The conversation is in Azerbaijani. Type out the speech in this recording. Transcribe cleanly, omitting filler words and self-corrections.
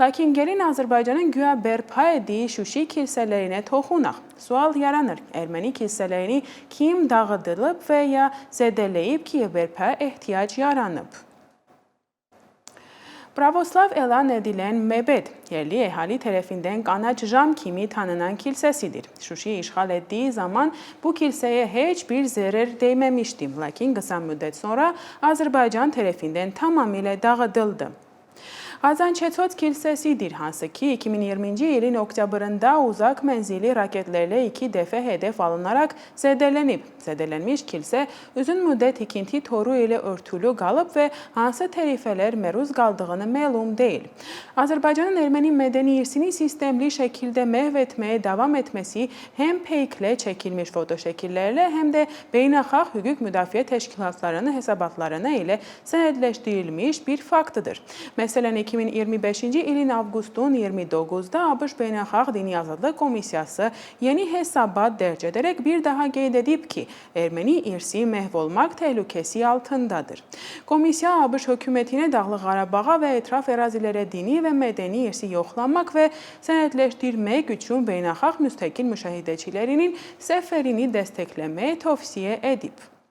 Lakin gelin Azərbaycanın güya bərpa etdiyi Şuşi kilsələrinə toxunaq. Sual yaranır, erməni kilsələrini kim dağıdılıb və ya zədələyib ki, bərpa ehtiyac yaranıb? Pravoslav elan edilən məbəd, yerli əhali tərəfindən qanac jam kimi tanınan kilsəsidir. Şuşi işğal etdiyi zaman bu kilsəyə heç bir zərər dəyməmişdi, lakin qısa müddət sonra Azərbaycan tərəfindən tamamilə dağıdıldı. Qazançeçot kilsəsidir, hansı ki 2020-ci ilin oktyabrında uzaq mənzili raketlərlə 2 dəfə hədəf alınaraq zədələnib. Zədələnmiş kilsə uzun müddət tikinti toru ilə örtülü qalıb və hansı tərifələr məruz qaldığını məlum deyil. Azərbaycanın erməni mədəni irsini sistemli şəkildə məhv etməyə davam etməsi həm peyklə çəkilmiş fotoşəkillərlə, həm də beynəlxalq hüquq müdafiə təşkilatlarının hesabatlarına ilə sənədləşdirilmiş bir faktıdır. Məsələn, 2025-ci ilin avqustun 29-da ABŞ Beynəlxalq Dini Azadlıq Komissiyası yeni hesabat dərc edərək bir daha qeyd edib ki, erməni irsi məhv olmaq təhlükəsi altındadır. Komissiya ABŞ hökumətinə Dağlıq Qarabağa və ətraf ərazilərə dini və mədəni irsi yoxlamaq və sənədləşdirmək üçün beynəlxalq müstəqil müşahidəçilərinin səfərini dəstəkləməyi tövsiyə edib.